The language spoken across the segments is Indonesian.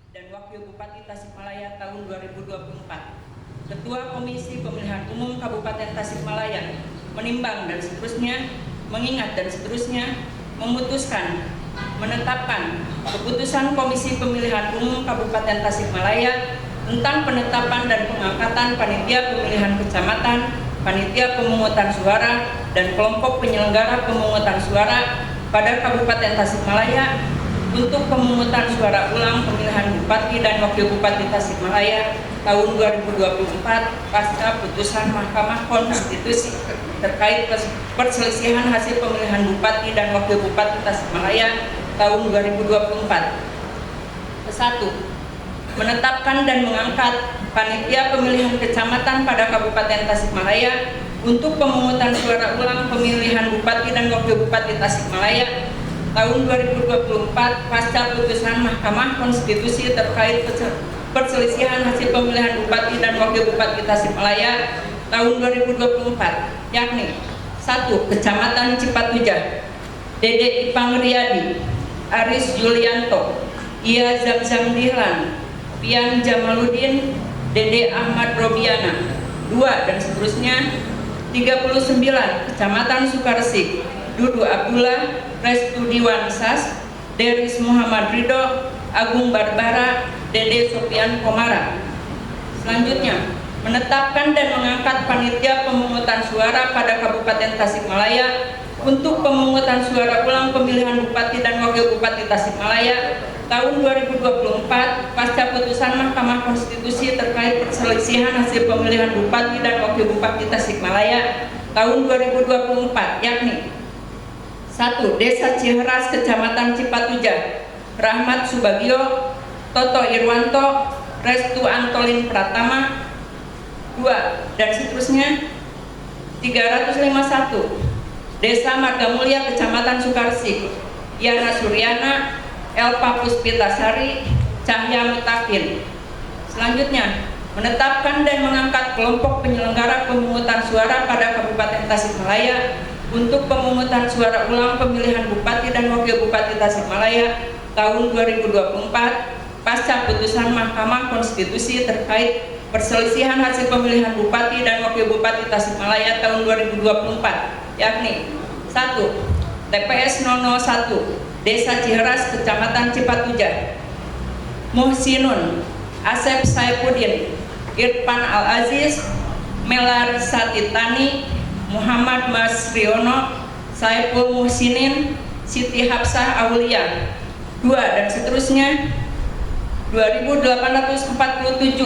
dan Wakil Bupati Tasikmalaya tahun 2024. Ketua Komisi Pemilihan Umum Kabupaten Tasikmalaya menimbang dan seterusnya, mengingat dan seterusnya, memutuskan, menetapkan keputusan Komisi Pemilihan Umum Kabupaten Tasikmalaya tentang penetapan dan pengangkatan panitia pemilihan kecamatan, panitia pemungutan suara, dan kelompok penyelenggara pemungutan suara pada Kabupaten Tasikmalaya untuk pemungutan suara ulang pemilihan Bupati dan Wakil Bupati Tasikmalaya tahun 2024 pasca putusan Mahkamah Konstitusi terkait perselisihan hasil pemilihan Bupati dan Wakil Bupati Tasikmalaya tahun 2024. 1. Menetapkan dan mengangkat panitia pemilihan kecamatan pada Kabupaten Tasikmalaya untuk pemungutan suara ulang pemilihan Bupati dan Wakil Bupati Tasikmalaya tahun 2024 pasca putusan Mahkamah Konstitusi terkait perselisihan hasil pemilihan Bupati dan Wakil Bupati Tasikmalaya tahun 2024, yakni 1. Kecamatan Cipatujah, Dede Ipang Riyadi, Aris Yulianto, Ia Zamzam Dihlan, Pian Jamaluddin, Dede Ahmad Robiana. 2. Dan seterusnya. 39. Kecamatan Sukarsik, Dudu Abdullah, Restu Diwansas, Deris Muhammad Ridho, Agung Barbara, Dede Sofian Komara. Selanjutnya, menetapkan dan mengangkat panitia pemungutan suara pada Kabupaten Tasikmalaya untuk pemungutan suara ulang pemilihan Bupati dan Wakil Bupati Tasikmalaya tahun 2024 pasca putusan Mahkamah Konstitusi terkait perselisihan hasil pemilihan Bupati dan Wakil Bupati Tasikmalaya tahun 2024, yakni 1. Desa Ciheras, Kecamatan Cipatujah, Rahmat Subagio, Toto Irwanto, Restu Antolin Pratama. 2. Dan seterusnya. 351. Desa Margamulya, Kecamatan Sukarsik, Yana Suryana, Elpa Puspitasari, Cahya Mutakin. Selanjutnya, menetapkan dan mengangkat kelompok penyelenggara pemungutan suara pada Kabupaten Tasikmalaya untuk pemungutan suara ulang pemilihan Bupati dan Wakil Bupati Tasikmalaya tahun 2024 pasca putusan Mahkamah Konstitusi terkait perselisihan hasil pemilihan Bupati dan Wakil Bupati Tasikmalaya tahun 2024, yakni 1. TPS 001 Desa Ciheras, Kecamatan Cipatujah, Muhsinun, Asep Saifuddin, Irfan Al-Aziz, Melar Satitani, Muhammad Masriono, Saiful Muhsinin, Siti Hafsah Aulia. 2. Dan seterusnya. 2847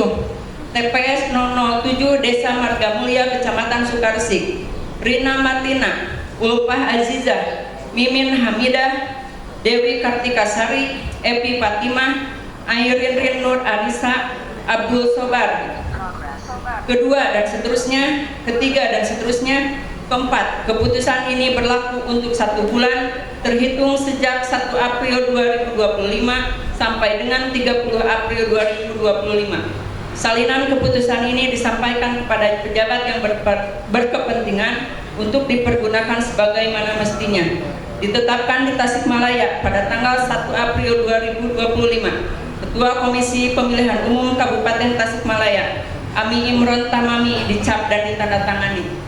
TPS 007 Desa Margamulya, Kecamatan Sukarsik, Rina Martina, Ulfah Azizah, Mimin Hamidah, Dewi Kartikasari, Epi Fatimah, Ayrin Nur Arisa, Abdul Sobar. Kedua dan seterusnya. Ketiga dan seterusnya. 4. Keputusan ini berlaku untuk 1 bulan terhitung sejak 1 April 2025 sampai dengan 30 April 2025. Salinan keputusan ini disampaikan kepada pejabat yang berkepentingan untuk dipergunakan sebagaimana mestinya. Ditetapkan di Tasikmalaya pada tanggal 1 April 2025. Ketua Komisi Pemilihan Umum Kabupaten Tasikmalaya, Ami Imron Tamami, dicap dan ditandatangani.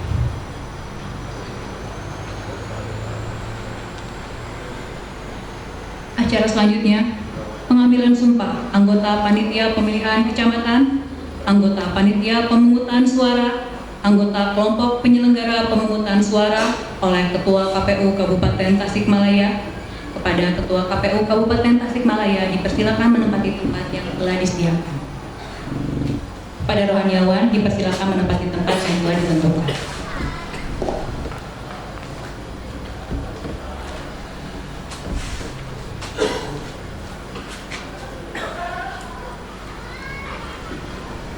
Acara selanjutnya, pengambilan sumpah anggota Panitia Pemilihan Kecamatan, anggota Panitia Pemungutan Suara, anggota kelompok penyelenggara pemungutan suara oleh Ketua KPU Kabupaten Tasikmalaya. Kepada Ketua KPU Kabupaten Tasikmalaya dipersilakan menempati tempat yang telah disediakan. Pada rohaniawan dipersilakan menempati tempat yang telah ditentukan.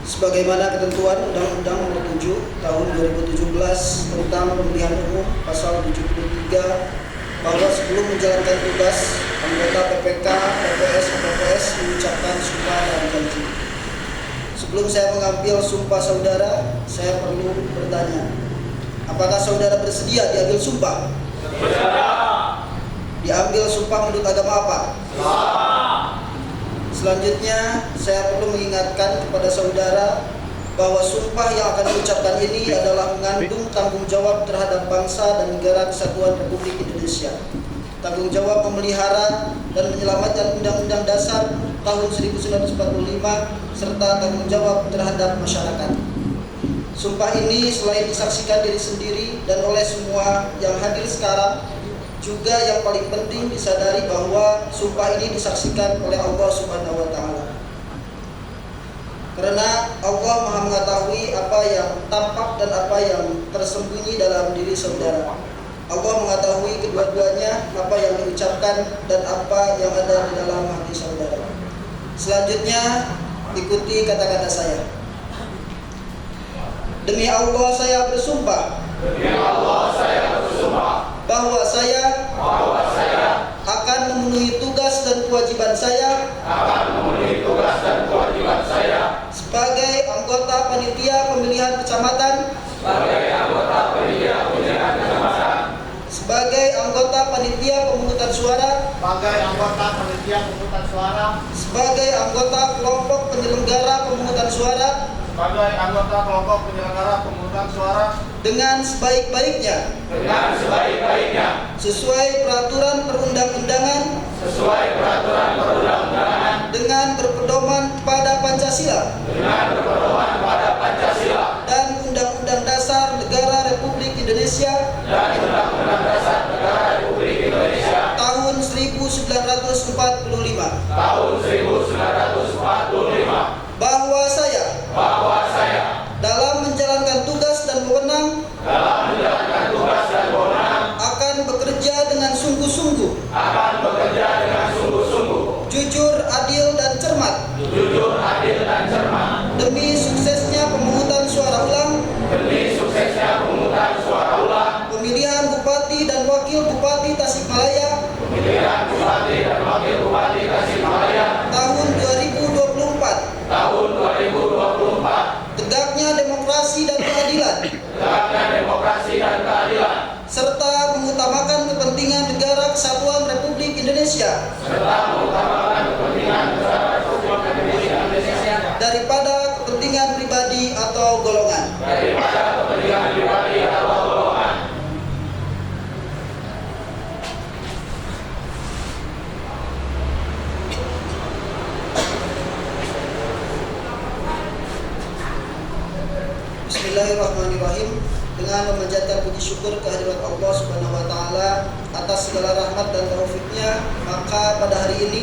Sebagaimana ketentuan Undang-Undang Nomor 7 Tahun 2017 tentang Pemilihan Umum Pasal 73, bahwa sebelum menjalankan tugas, anggota PPK, PPS, PPS mengucapkan sumpah dan janji. Sebelum saya mengambil sumpah saudara, saya perlu bertanya, apakah saudara bersedia diambil sumpah? Bersedia. Diambil sumpah menurut agama apa? Islam. Selanjutnya, saya perlu mengingatkan kepada saudara bahwa sumpah yang akan diucapkan ini adalah mengandung tanggung jawab terhadap bangsa dan negara kesatuan Republik Indonesia. Tanggung jawab memelihara dan menyelamatkan Undang-Undang Dasar tahun 1945 serta tanggung jawab terhadap masyarakat. Sumpah ini selain disaksikan diri sendiri dan oleh semua yang hadir sekarang, juga yang paling penting disadari bahwa sumpah ini disaksikan oleh Allah Subhanahu wa taala. Karena Allah Maha mengetahui apa yang tampak dan apa yang tersembunyi dalam diri saudara. Allah mengetahui kedua-duanya, apa yang diucapkan dan apa yang ada di dalam hati saudara. Selanjutnya, ikuti kata-kata saya. Demi Allah saya bersumpah. Demi Allah saya bersumpah Bahwa saya akan memenuhi tugas dan kewajiban saya sebagai anggota panitia pemilihan kecamatan, sebagai anggota panitia pemungutan suara, sebagai anggota kelompok penyelenggara pemungutan suara, dengan sebaik-baiknya, sesuai peraturan perundang-undangan, dengan berpedoman pada Pancasila, dan Undang-Undang Dasar Negara Republik Indonesia, tahun 1945, bahwa saya dalam menjalankan tugas dan wewenang akan bekerja dengan sungguh-sungguh, jujur, adil, dan cermat, demi suksesnya pemungutan suara ulang, pemilihan Bupati dan Wakil Bupati Tasikmalaya, tahun 2024. Tegaknya demokrasi dan keadilan, serta mengutamakan kepentingan negara kesatuan Republik Indonesia daripada kepentingan pribadi atau golongan. Bismillahirrahmanirrahim. Dengan memanjatkan puji syukur kehadirat Allah Subhanahu wa taala atas segala rahmat dan taufiknya, maka pada hari ini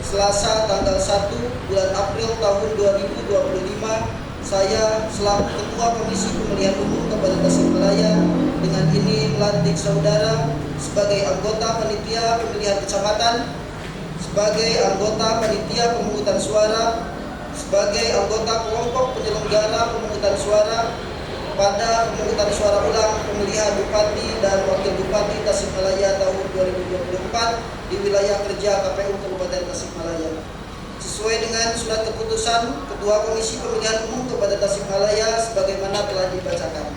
Selasa tanggal 1 bulan April tahun 2025, saya selaku Ketua Komisi Pemilihan Umum Kabupaten Tasikmalaya dengan ini melantik saudara sebagai anggota panitia pemilihan kecamatan, sebagai anggota panitia pemungutan suara, sebagai anggota kelompok penyelenggara pemungutan suara pada pemungutan suara ulang pemilihan Bupati dan Wakil Bupati Tasikmalaya tahun 2024 di wilayah kerja KPU Kabupaten Tasikmalaya. Sesuai dengan surat keputusan Ketua Komisi Pemilihan Umum Kabupaten Tasikmalaya sebagaimana telah dibacakan.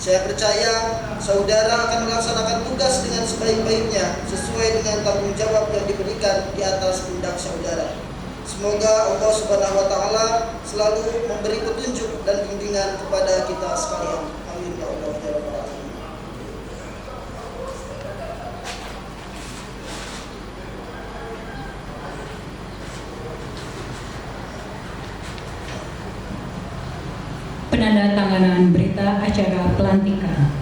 Saya percaya saudara akan melaksanakan tugas dengan sebaik-baiknya sesuai dengan tanggung jawab yang diberikan di atas pundak saudara. Semoga Allah Subhanahu wa taala selalu memberi petunjuk dan bimbingan kepada kita sekalian. Amin ya Allah ya rabbal alamin. Penandatanganan berita acara pelantikan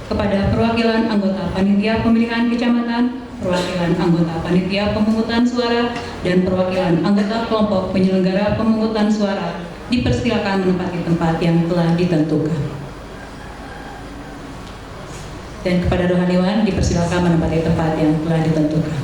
kepada perwakilan anggota panitia pemilihan kecamatan, perwakilan anggota panitia pemungutan suara, dan perwakilan anggota kelompok penyelenggara pemungutan suara dipersilakan menempati tempat yang telah ditentukan. Dan kepada rohaniwan dipersilakan menempati tempat yang telah ditentukan.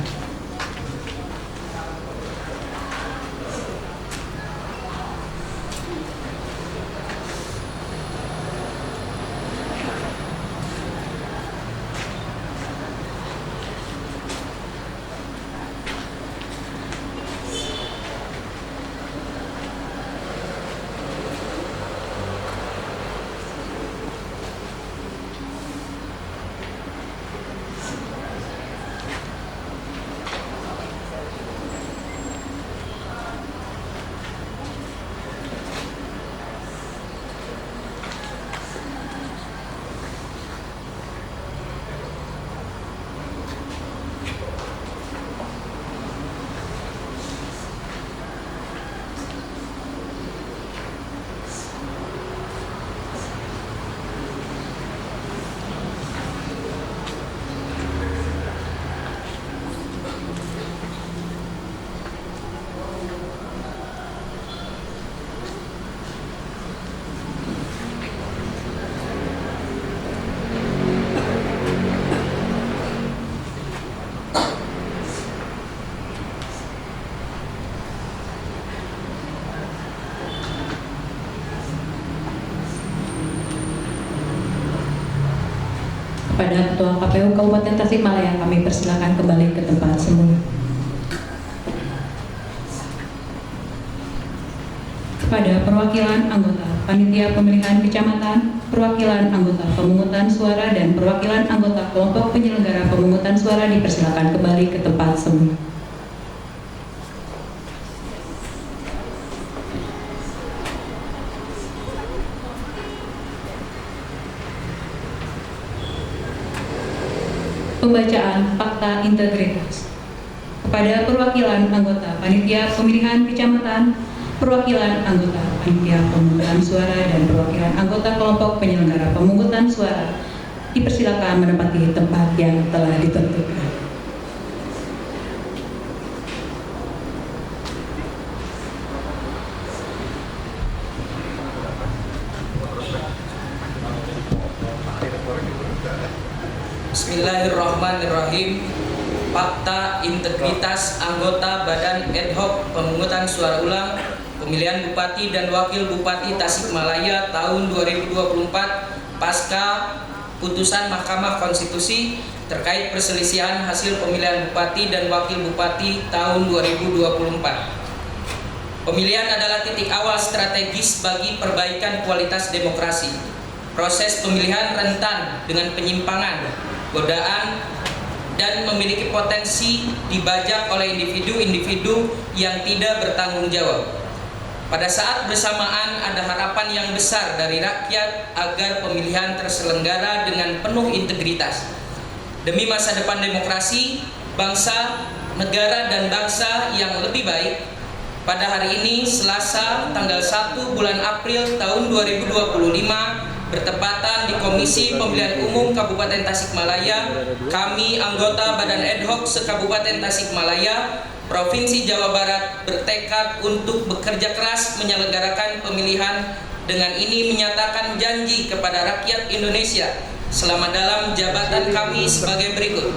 kepada Ketua KPU Kabupaten Tasikmalaya, kami persilakan kembali ke tempat semula. Kepada perwakilan anggota Panitia Pemilihan Kecamatan, perwakilan anggota pemungutan suara, dan perwakilan anggota kelompok penyelenggara pemungutan suara dipersilakan kembali ke tempat semula. Pembacaan fakta integritas. Kepada perwakilan anggota Panitia Pemilihan Kecamatan, perwakilan anggota Panitia Pemungutan Suara, dan perwakilan anggota kelompok penyelenggara pemungutan suara dipersilakan menempati tempat yang telah ditentukan. Bismillahirrahmanirrahim. Fakta integritas anggota Badan Ad Hoc Pemungutan Suara Ulang Pemilihan Bupati dan Wakil Bupati Tasikmalaya tahun 2024 pasca putusan Mahkamah Konstitusi terkait perselisihan hasil pemilihan Bupati dan Wakil Bupati tahun 2024. Pemilihan adalah titik awal strategis bagi perbaikan kualitas demokrasi. Proses pemilihan rentan dengan penyimpangan, godaan, dan memiliki potensi dibajak oleh individu-individu yang tidak bertanggung jawab. Pada saat bersamaan ada harapan yang besar dari rakyat agar pemilihan terselenggara dengan penuh integritas. Demi masa depan demokrasi, bangsa, negara, dan bangsa yang lebih baik, pada hari ini Selasa tanggal 1 bulan April tahun 2025 bertepatan di Komisi Pemilihan Umum Kabupaten Tasikmalaya, kami anggota Badan Ad Hoc se-Kabupaten Tasikmalaya, Provinsi Jawa Barat bertekad untuk bekerja keras menyelenggarakan pemilihan. Dengan ini menyatakan janji kepada rakyat Indonesia selama dalam jabatan kami sebagai berikut.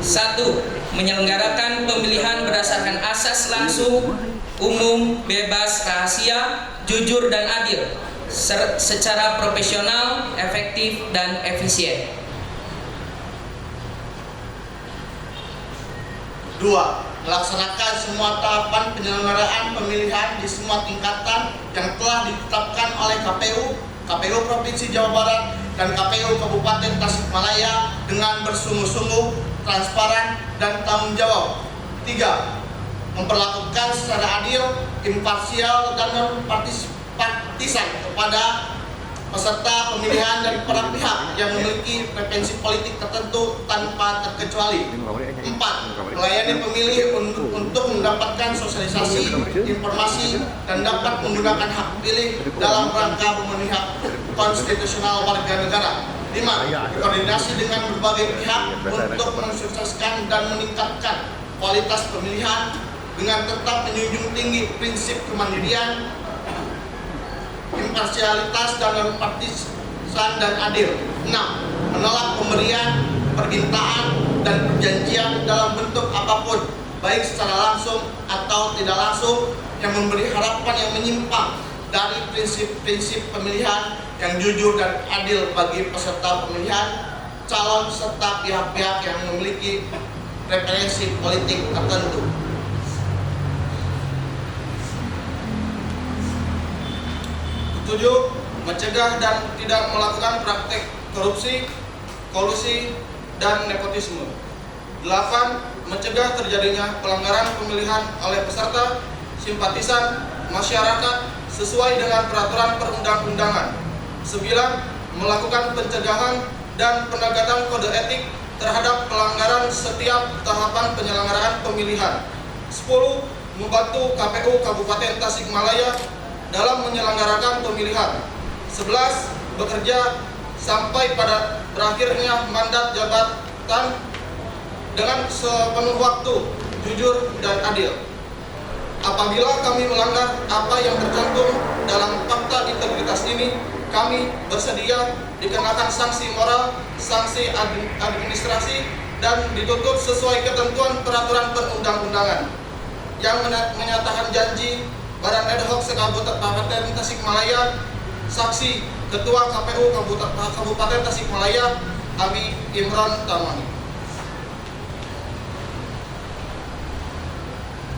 1. Menyelenggarakan pemilihan berdasarkan asas langsung, umum, bebas, rahasia, jujur, dan adil, secara profesional, efektif, dan efisien. 2. Melaksanakan semua tahapan penyelenggaraan pemilihan di semua tingkatan yang telah ditetapkan oleh KPU, KPU Provinsi Jawa Barat, dan KPU Kabupaten Tasikmalaya dengan bersungguh-sungguh, transparan, dan tanggung jawab. 3. Memperlakukan secara adil, imparsial, dan non-partisan kepada peserta pemilihan dari para pihak yang memiliki preferensi politik tertentu tanpa terkecuali. 4. Melayani pemilih untuk mendapatkan sosialisasi, informasi, dan dapat menggunakan hak pilih dalam rangka memenuhi hak konstitusional warga negara. 5. Koordinasi dengan berbagai pihak untuk mensukseskan dan meningkatkan kualitas pemilihan dengan tetap menjunjung tinggi prinsip kemandirian, imparsialitas, dan non-partisan dan adil. 6. Menolak pemberian, permintaan, dan perjanjian dalam bentuk apapun, baik secara langsung atau tidak langsung, yang memberi harapan yang menyimpang dari prinsip-prinsip pemilihan yang jujur dan adil bagi peserta pemilihan, calon, serta pihak-pihak yang memiliki preferensi politik tertentu. 7. Mencegah dan tidak melakukan praktek korupsi, kolusi, dan nepotisme. 8. Mencegah terjadinya pelanggaran pemilihan oleh peserta, simpatisan, masyarakat sesuai dengan peraturan perundang-undangan. 9. Melakukan pencegahan dan penegakan kode etik terhadap pelanggaran setiap tahapan penyelenggaraan pemilihan. 10. Membantu KPU Kabupaten Tasikmalaya dalam menyelenggarakan pemilihan. 11. Bekerja sampai pada berakhirnya mandat jabatan dengan sepenuh waktu, jujur, dan adil. Apabila kami melanggar apa yang tercantum dalam fakta integritas ini, kami bersedia dikenakan sanksi moral, sanksi administrasi, dan dituntut sesuai ketentuan peraturan perundang-undangan. Yang menyatakan janji Badan Ad Hoc se-Kabupaten Tasikmalaya, Saksi Ketua KPU Kabupaten Tasikmalaya, Ami Imron Tamami.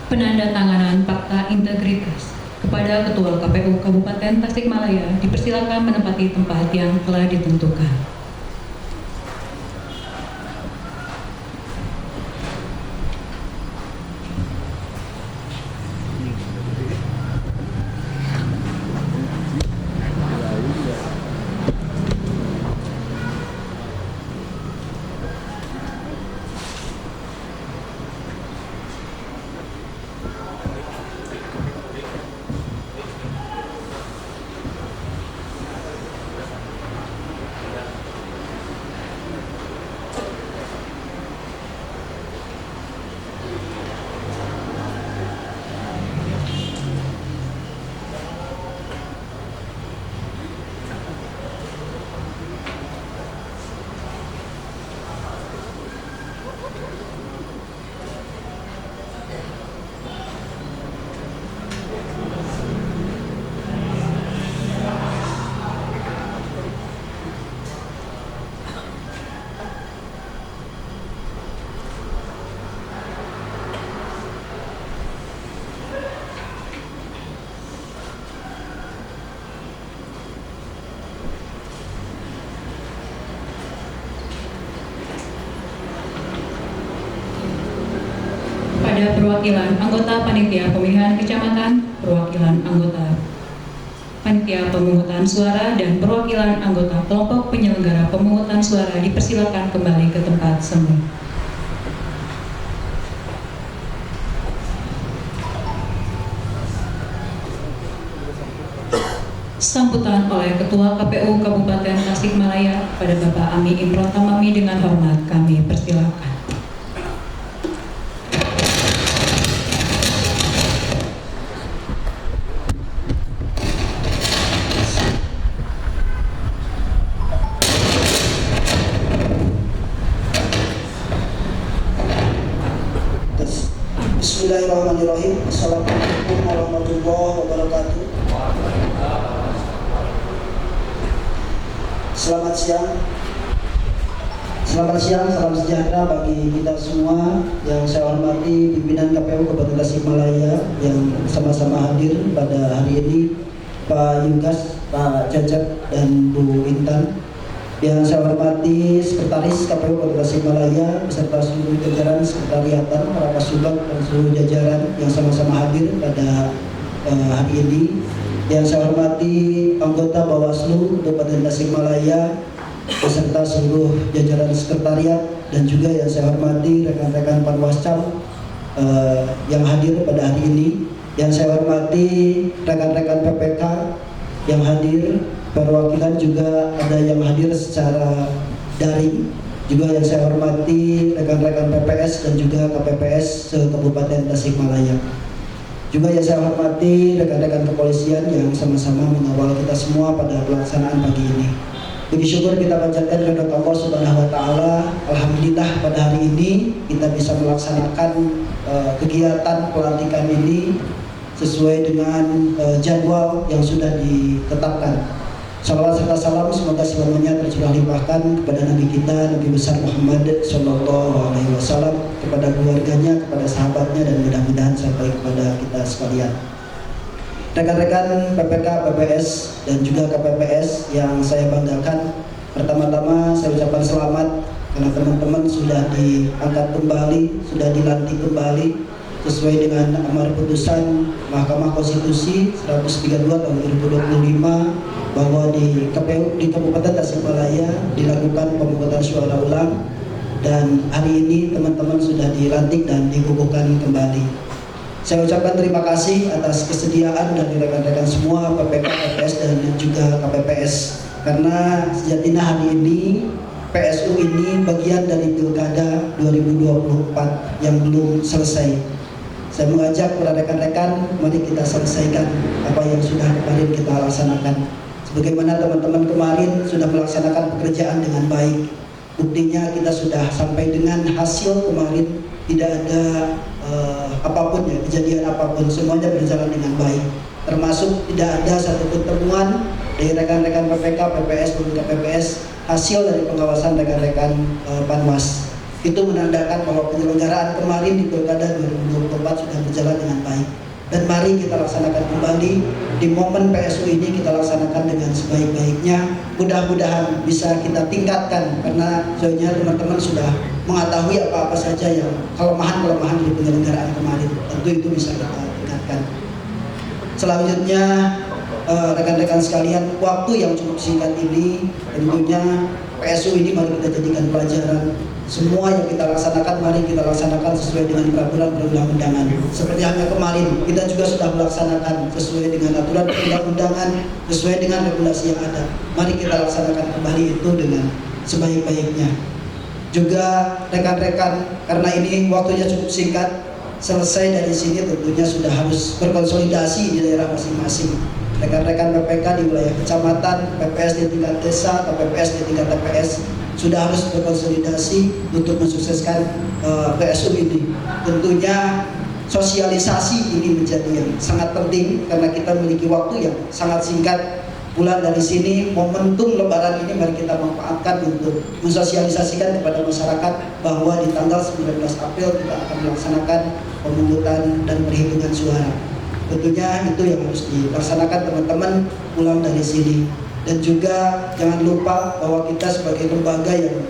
Penandatanganan Fakta Integritas kepada Ketua KPU Kabupaten Tasikmalaya dipersilakan menempati tempat yang telah ditentukan. Pada perwakilan anggota panitia pemilihan kecamatan, perwakilan anggota panitia pemungutan suara, dan perwakilan anggota kelompok penyelenggara pemungutan suara dipersilakan kembali ke tempat semula. Sambutan oleh Ketua KPU Kabupaten Tasikmalaya pada Bapak Ami Imron Tamami dengan hormat kami persilakan. Bismillahirrahmanirrahim. Assalamualaikum warahmatullahi wabarakatuh. Selamat siang, salam sejahtera bagi kita semua. Yang saya hormati pimpinan KPU Kabupaten Tasikmalaya yang sama-sama hadir pada hari ini, Pak Yukas, Pak Cecep, dan Bu Intan. Yang saya hormati Sekretaris KPU Kabupaten Tasikmalaya beserta seluruh jajaran sekretariatan, para kasubag dan seluruh jajaran yang sama-sama hadir pada hari ini. Yang saya hormati anggota Bawaslu Kabupaten Tasikmalaya beserta seluruh jajaran sekretariat, dan juga yang saya hormati rekan-rekan Panwascam yang hadir pada hari ini. Yang saya hormati rekan-rekan PPK yang hadir, perwakilan juga ada yang hadir secara daring. Juga yang saya hormati rekan-rekan PPS dan juga KPPS se-Kabupaten Tasikmalaya. Juga yang saya hormati rekan-rekan kepolisian yang sama-sama mengawal kita semua pada pelaksanaan pagi ini. Puji syukur kita panjatkan kepada Allah Subhanahu wa taala. Alhamdulillah pada hari ini kita bisa melaksanakan kegiatan pelantikan ini sesuai dengan jadwal yang sudah ditetapkan. Salawat serta salam semoga selamanya tercurah limpahkan kepada Nabi kita, Nabi besar Muhammad Sallallahu Alaihi Wasallam, kepada keluarganya, kepada sahabatnya, dan mudah-mudahan sampai kepada kita sekalian. Rekan-rekan PPK, PPS, dan juga KPPS yang saya banggakan, pertama-tama saya ucapkan selamat karena teman-teman sudah diangkat kembali, sudah dilantik kembali sesuai dengan amar putusan Mahkamah Konstitusi 132 tahun 2025 bahwa di KPU di Kabupaten Tasikmalaya dilakukan pemungutan suara ulang, dan hari ini teman-teman sudah dilantik dan dikukuhkan kembali. Saya ucapkan terima kasih atas kesediaan dari rekan-rekan semua PPK, PPS, dan juga KPPS, karena sejatinya hari ini PSU ini bagian dari Pilkada 2024 yang belum selesai. Saya mengajak para rekan-rekan, mari kita selesaikan apa yang sudah kemarin kita laksanakan. Sebagaimana teman-teman kemarin sudah melaksanakan pekerjaan dengan baik. Buktinya kita sudah sampai dengan hasil kemarin, tidak ada apapun ya, kejadian apapun, semuanya berjalan dengan baik. termasuk tidak ada satupun temuan dari rekan-rekan PPK, PPS, dan juga PPS hasil dari pengawasan rekan-rekan Panwas. Itu menandakan bahwa penyelenggaraan kemarin di Pilkada 2024 sudah berjalan dengan baik. Dan mari kita laksanakan kembali di momen PSU ini, kita laksanakan dengan sebaik-baiknya. Mudah-mudahan bisa kita tingkatkan karena soalnya teman-teman sudah mengetahui apa-apa saja yang kelemahan-kelemahan di penyelenggaraan kemarin. Tentu itu bisa kita tingkatkan. Selanjutnya rekan-rekan sekalian, waktu yang cukup singkat ini tentunya PSU ini mari kita jadikan pelajaran. Semua yang kita laksanakan mari kita laksanakan sesuai dengan peraturan perundang-undangan. Seperti halnya kemarin kita juga sudah melaksanakan sesuai dengan aturan perundang-undangan, sesuai dengan regulasi yang ada. Mari kita laksanakan kembali itu dengan sebaik-baiknya. Juga rekan-rekan, karena ini waktunya cukup singkat, selesai dari sini tentunya sudah harus berkonsolidasi di daerah masing-masing. Rekan-rekan PPK di wilayah kecamatan, PPS di tingkat desa atau PPS di tingkat TPS sudah harus berkonsolidasi untuk mensukseskan PSU ini. Tentunya sosialisasi ini menjadi yang sangat penting karena kita memiliki waktu yang sangat singkat. Bulan dari sini, momentum Lebaran ini mari kita manfaatkan untuk mensosialisasikan kepada masyarakat bahwa di tanggal 19 April kita akan melaksanakan pemungutan dan perhitungan suara. Tentunya itu yang harus dilaksanakan teman-teman pulang dari sini. Dan juga jangan lupa bahwa kita sebagai lembaga yang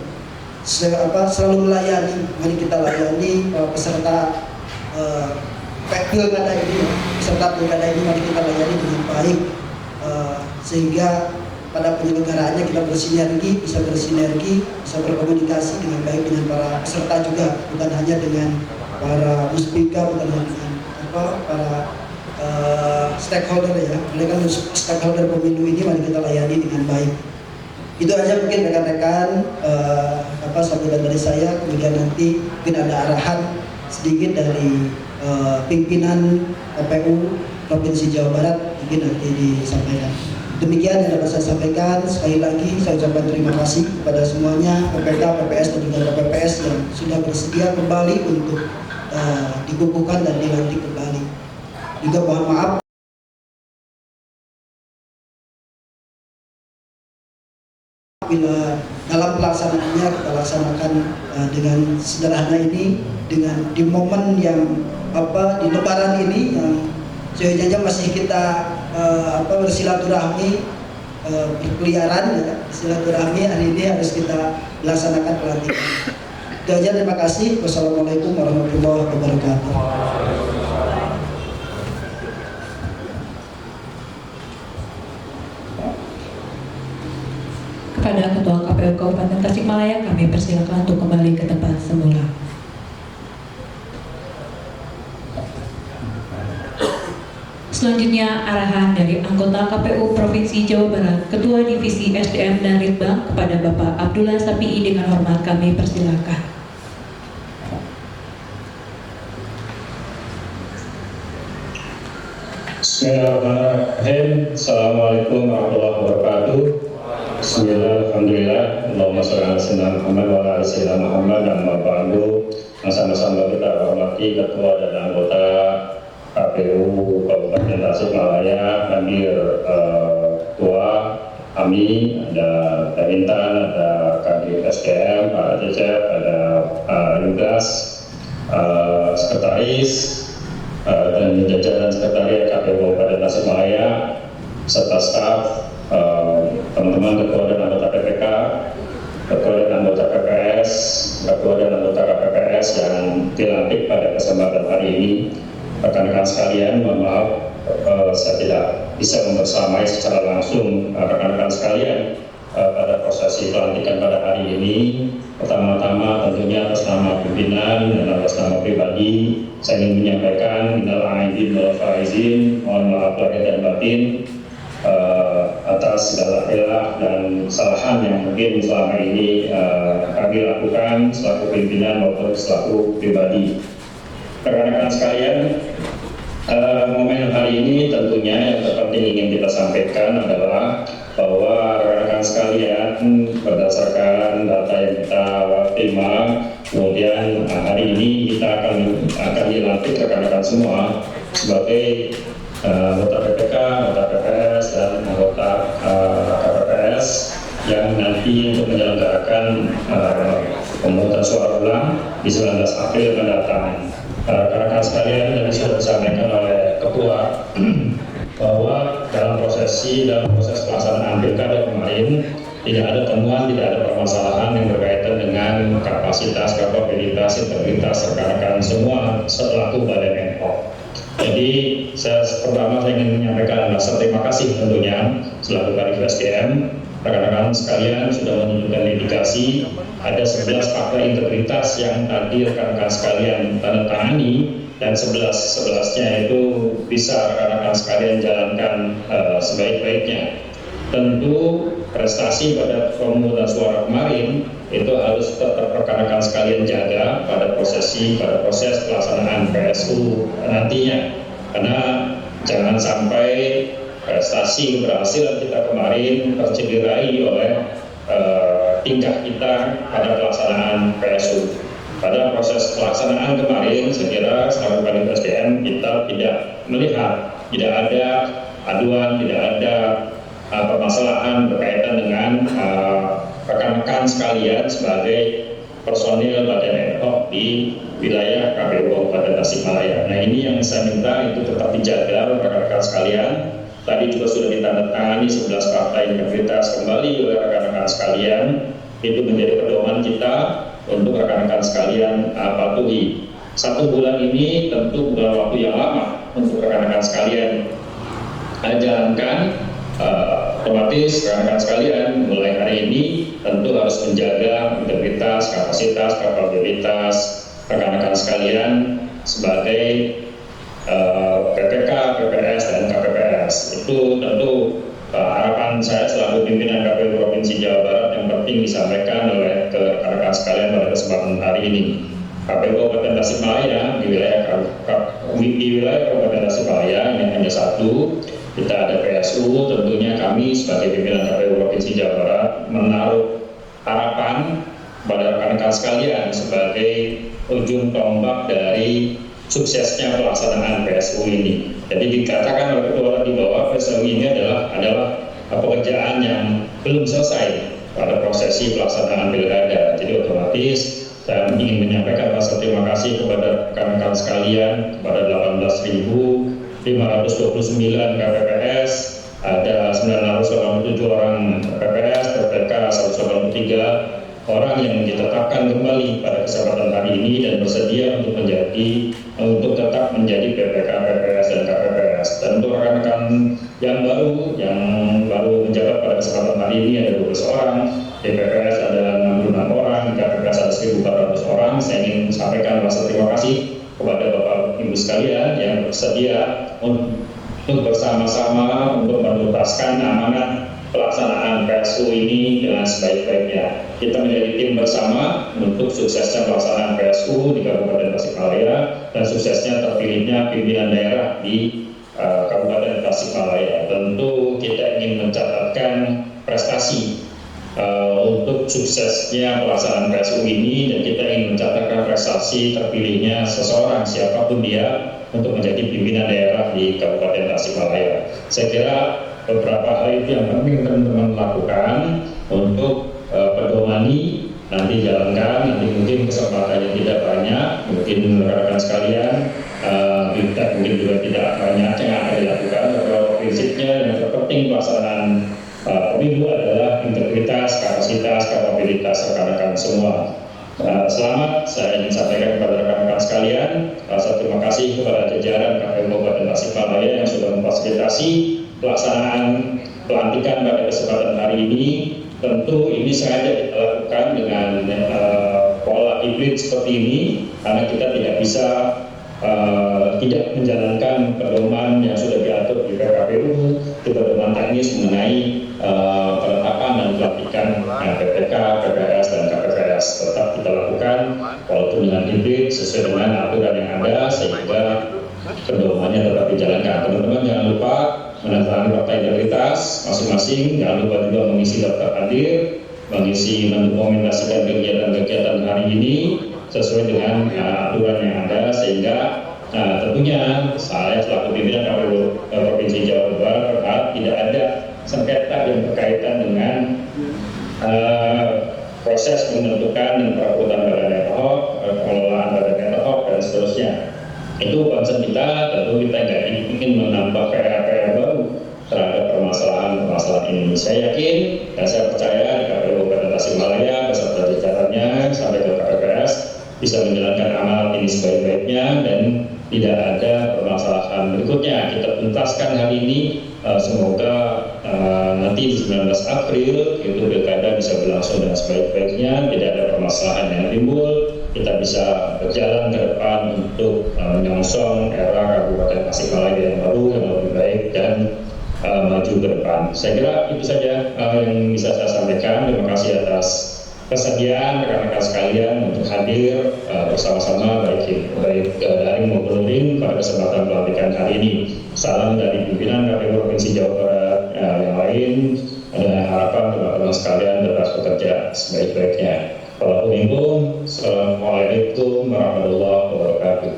selalu melayani, mari kita layani peserta pilkada ini, mari kita layani dengan baik sehingga pada penyelenggaraannya kita bersinergi, bisa berkomunikasi dengan baik dengan para peserta juga, bukan hanya dengan para muspika, bukan hanya dengan para stakeholder ya. Mereka stakeholder pemilu ini mari kita layani dengan baik. Itu aja mungkin rekan-rekan sambutan dari saya. Kemudian nanti mungkin ada arahan sedikit dari pimpinan KPU Provinsi Jawa Barat, mungkin nanti disampaikan. Demikian yang dapat saya sampaikan. Sekali lagi saya ucapkan terima kasih kepada semuanya, PPK, PPS dan juga PPS yang sudah bersedia kembali untuk dikukuhkan dan dilantik kembali. Juga mohon maaf bila dalam pelaksanaannya kita laksanakan dengan sederhana ini, dengan di momen yang di Lebaran ini yang sejujurnya masih kita bersilaturahmi berkeliaran ya, silaturahmi hari ini harus kita laksanakan pelantikan. Itu aja, terima kasih. Wassalamualaikum warahmatullahi wabarakatuh. Kepada Ketua KPU Kabupaten Tasikmalaya, kami persilakan untuk kembali ke tempat semula. Selanjutnya arahan dari anggota KPU Provinsi Jawa Barat, Ketua Divisi SDM dan Litbang kepada Bapak Abdullah Sapi'i, dengan hormat kami persilakan. Bismillahirrahmanirrahim. Assalamualaikum warahmatullahi wabarakatuh. Bismillah, alhamdulillah, Allahumma sholli ala sayyidina Muhammad wa ala sayyidina Muhammad. Amma ba'du. Sama-sama kita hormati Ketua dan anggota KPU Kabupaten Tasikmalaya, hadir Ketua kami, ada Pak Intan, ada Kadif SDM, Pak Cecep, ada Yudas, Sekretaris, dan jajaran Sekretariat KPU Kabupaten Tasikmalaya, serta staf, teman-teman ketua dan anggota PPK, ketua dan anggota PPS, ketua dan anggota KPPS yang dilantik pada kesempatan hari ini. Rekan-rekan sekalian, mohon maaf saya tidak bisa membersamai secara langsung rekan-rekan sekalian pada prosesi pelantikan pada hari ini. Pertama-tama tentunya atas nama pimpinan dan atas nama pribadi saya ingin menyampaikan minal aidin wal faizin, mohon maaf lahir dan batin atas segala khilaf dan kesalahan yang mungkin selama ini kami lakukan selaku pimpinan maupun selaku pribadi. Rekan-rekan sekalian, momen hari ini tentunya yang terpenting ingin kita sampaikan adalah bahwa rekan-rekan sekalian, berdasarkan data yang kita terima, kemudian hari ini kita akan dilantik rekan-rekan semua sebagai anggota PPK, anggota PPS, dan anggota KPPS yang nanti untuk menyelenggarakan pemungutan suara ulang di 19 April mendatang. Rekan-rekan sekalian, tadi sudah disampaikan oleh Ketua bahwa dalam proses pelaksanaan pilkada kemarin tidak ada temuan, tidak ada permasalahan yang berkaitan dengan kapasitas, kapabilitas, integritas rekan-rekan semua selaku badan ad hoc. Jadi pertama saya ingin menyampaikan rasa terima kasih tentunya selaku Kadif SDM. Rekan-rekan sekalian sudah menunjukkan indikasi ada 11 fakta integritas yang tadi rekan-rekan sekalian tanda tangani, dan 11-11-nya itu bisa rekan-rekan sekalian jalankan sebaik-baiknya. Tentu prestasi pada pemungutan suara kemarin itu harus tetap rekan-rekan sekalian jaga pada proses pelaksanaan PSU nantinya, karena jangan sampai prestasi keberhasilan kita kemarin tercederai oleh tingkah kita pada pelaksanaan PSU. Pada proses pelaksanaan kemarin, saya kira selaku Kadif SDM kita tidak melihat, tidak ada aduan, tidak ada permasalahan berkaitan dengan rekan-rekan sekalian sebagai personil badan ad hoc di wilayah KPU Kabupaten Tasikmalaya. Nah, ini yang saya minta itu tetap dijaga rekan-rekan sekalian. Tadi juga sudah ditandatangani 11 fakta integritas kembali oleh rekan-rekan sekalian. Itu menjadi pedoman kita untuk rekan-rekan sekalian patuhi. 1 bulan ini tentu bukan waktu yang lama untuk rekan-rekan sekalian jalankan. Otomatis rekan-rekan sekalian mulai hari ini tentu harus menjaga integritas, kapasitas, kapabilitas rekan-rekan sekalian sebagai PPK, PPS, dan KPPS. Itu tentu harapan saya selaku pimpinan KPU Provinsi Jawa Barat yang penting disampaikan oleh rekan-rekan sekalian pada kesempatan hari ini. KPU Kabupaten Tasikmalaya di wilayah Kabupaten Tasikmalaya ini hanya 1. Kita ada PSU, tentunya kami sebagai pimpinan KPU Provinsi Jawa Barat menaruh harapan pada rekan-rekan sekalian sebagai ujung tombak dari suksesnya pelaksanaan PSU ini. Jadi dikatakan oleh Ketua tadi bahwa PSU ini adalah pekerjaan yang belum selesai pada prosesi pelaksanaan pilkada. Jadi otomatis saya ingin menyampaikan rasa terima kasih kepada rekan-rekan sekalian, kepada 18.529 KPPS, ada 987 orang PPS, PPK 183 orang yang ditetapkan kembali pada kesempatan hari ini dan bersedia untuk tetap menjadi PPK, PPS, dan KPPS. Dan untuk rekan-rekan yang baru menjabat pada kesempatan hari ini ada 12 orang, di PPS ada 66 orang, di KPPS ada 1.400 orang. Saya ingin sampaikan rasa terima kasih kepada Bapak Ibu sekalian yang bersedia untuk bersama-sama untuk menuntaskan amanat pelaksanaan PSU ini dengan sebaik-baiknya. Kita menjadi tim bersama untuk suksesnya pelaksanaan PSU di Kabupaten Tasikmalaya dan suksesnya terpilihnya pimpinan daerah di Kabupaten Tasikmalaya. Tentu kita ingin mencatatkan prestasi untuk suksesnya pelaksanaan PSU ini, dan kita ingin mencatatkan prestasi terpilihnya seseorang siapapun dia untuk menjadi pimpinan daerah di Kabupaten Tasikmalaya. Saya kira beberapa hal itu yang penting teman-teman lakukan untuk pedomani nanti jalankan. Nanti mungkin kesempatannya tidak banyak, mungkin rekan-rekan sekalian mungkin juga tidak banyak yang akan dilakukan. Kalau prinsipnya yang terpenting pelaksanaan pemilu adalah integritas, kapasitas, kapabilitas rekan-rekan semua. Selamat, saya ingin sampaikan kepada rekan-rekan sekalian, rasa terima kasih kepada jajaran KPU Kabupaten Tasikmalaya yang sudah memfasilitasi pelaksanaan pelantikan pada kesempatan hari ini. Tentu ini sengaja kita lakukan dengan pola hibrid seperti ini karena kita tidak bisa tidak menjalankan pedoman yang sudah diatur di PKPU, di pedoman teknis mengenai penetapan dan pelantikan PPK, PPS, dan KPPS. Tetap kita lakukan walaupun dengan hibrid sesuai dengan aturan yang ada sehingga pedomannya tetap dijalankan. Teman-teman jangan lupa menandatangani fakta integritas masing-masing, jangan lupa juga mengisi daftar hadir, mengisi mendokumentasikan kegiatan-kegiatan hari ini sesuai dengan aturan yang ada, sehingga tentunya saya selaku pimpinan KPU proses menentukan dan perekrutan badan ad hoc, pengelolaan badan ad hoc dan seterusnya. Itu concern kita, tentu kita nggak ingin menambah PR baru terhadap permasalahan ini. Saya yakin dan saya percaya di KPU Kabupaten Tasikmalaya beserta jajarannya sampai ke KPPS bisa menjalankan amanat ini sebaik-baiknya dan tidak ada permasalahan berikutnya. Kita tuntaskan hari ini, semoga nanti di 19 April itu pilkada bisa berlangsung dengan sebaik-baiknya, tidak ada permasalahan yang timbul, kita bisa berjalan ke depan untuk menyongsong era Kabupaten Tasikmalaya yang baru, yang lebih baik dan maju ke depan. Saya kira itu saja yang bisa saya sampaikan. Terima kasih atas kesediaan rekan-rekan sekalian untuk hadir bersama-sama baik daring maupun luring pada kesempatan pelantikan hari ini. Salam dari pimpinan KPU Provinsi Jawa Barat yang lain, dengan harapan teman-teman sekalian tetap bekerja sebaik-baiknya. Assalamualaikum warahmatullahi wabarakatuh.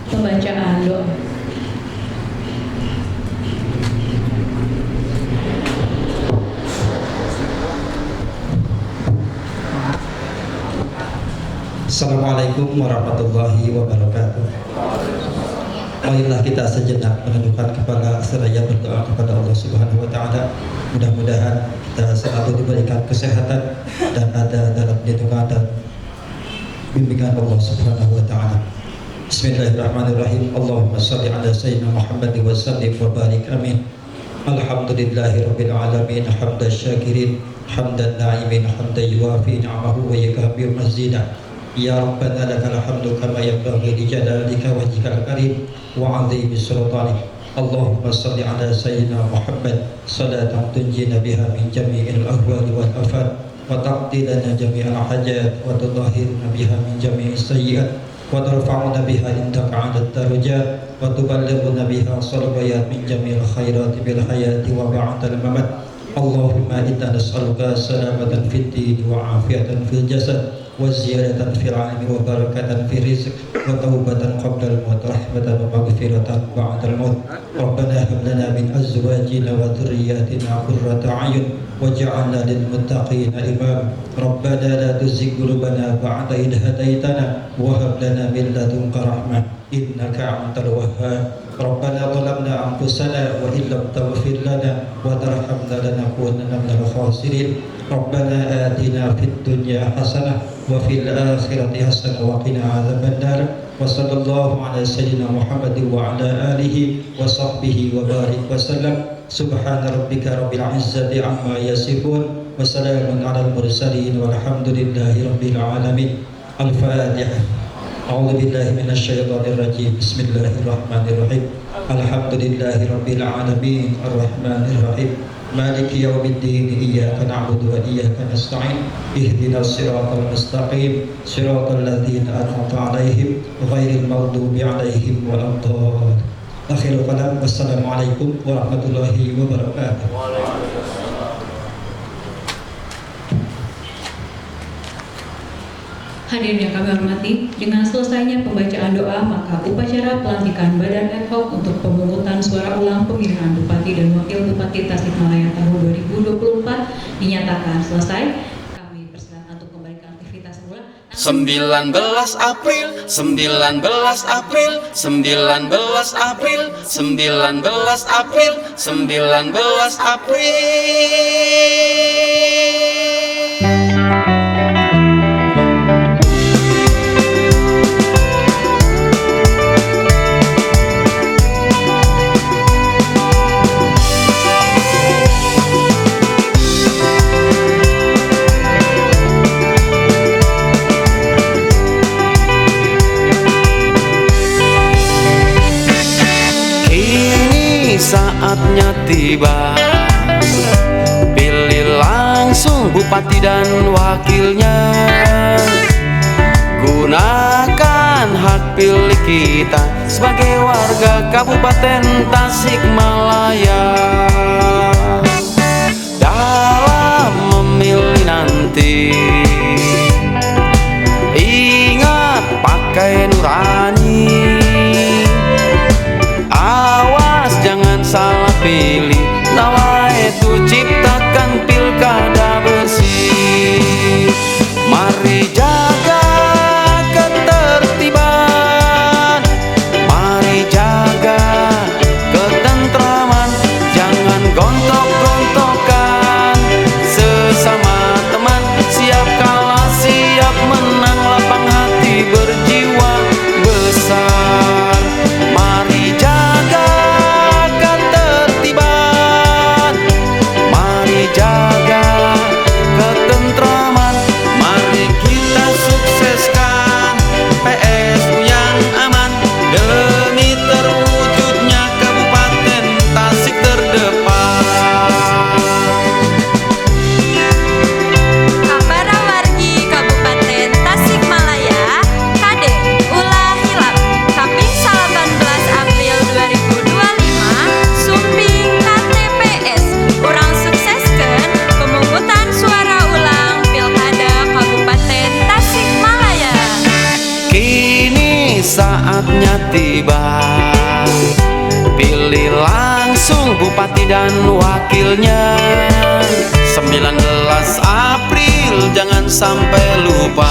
Pembacaan doa. Assalamualaikum warahmatullahi wabarakatuh. Marilah kita sejenak menundukkan kepala seraya berdoa kepada Allah Subhanahu wa taala. Mudah-mudahan kita selalu diberikan kesehatan dan ada dalam lindungan dan bimbingan Allah Subhanahu wa taala. Bismillahirrahmanirrahim. Allahumma shalli ala sayyidina Muhammad wa sallim wa barik amin. Alhamdulillahirabbil alamin, hamdan syakirin, hamdan na'imin, hamdan yuwafi ni'amahu wa yukaffir mazidah. Ya Rabbana lakal hamdu kama yanbaghi li jalalika wajhikal karim wa 'azimi sultanik. Allahumma shalli ala sayyidina Muhammad salatan tunjina biha min jami'il ahwali wal afat wa taqdi lana jami'al hajat wa tudahhirna biha min jami'is sayyi'at wa tarfa'una biha indaka 'ala darajat wa tuballighuna biha salawat min jami'il khairati bil hayati wa ba'dal mamat. Allahumma inna nas'aluka salamatan fid din wa 'afiyatan fil jasad wa ziyadatan fil 'ilmi wa barakatan fil rizq wa taubatan qabla al-maut rahmatan wa maghfiratan ba'da al-maut. Rabbana hab lana min azwajina wa dhurriyyatina qurrata a'yun waj'alna lil muttaqina imama. Rabbana la tuzigh qulubana ba'da idh hadaytana wa hab lana min ladunka rahmah innaka antal wahhab. Rabbana zalamna anfusana wa illam taghfir lana wa tarhamna lanakunanna minal khasirin. Rabbana atina fid dunya hasanah wa fil akhirati hasanah wa qina adzabannar. Wa sallallahu ala sayyidina Muhammad wa ala alihi wa sahbihi wa barik wa sallam. Subhana rabbika rabbil izzati amma yasifun wa salamun alal mursalin walhamdulillahi rabbil alamin. Al-Fatihah. A'udzu billahi minasy syaithanir rajim. Bismillahirrahmanirrahim. Alhamdulillahi rabbil alamin arrahmanir rahim. Maliki yaumiddin. Iyyaka na'budu wa iyyaka nasta'in. Ihdinas siratal mustaqim. Siratal ladzina an'amta 'alaihim ghairil maghdubi 'alaihim waladdallin. Akhirul kalam. Wassalamualaikum warahmatullahi wabarakatuh. Hadirin yang kami hormati, dengan selesainya pembacaan doa, maka upacara pelantikan Badan Ad Hoc untuk pemungutan suara ulang pemilihan Bupati dan Wakil Bupati Tasikmalaya tahun 2024 dinyatakan selesai. Kami persilakan untuk kembali ke aktivitas semula. 19 April, 19 April, 19 April, 19 April, 19 April. Saatnya tiba, pilih langsung bupati dan wakilnya. Gunakan hak pilih kita sebagai warga Kabupaten Tasikmalaya. Dalam memilih nanti, ingat pakai nurani. Awas jangan salah pilih lawan saatnya tiba. Pilih langsung bupati dan wakilnya. 19 April jangan sampai lupa.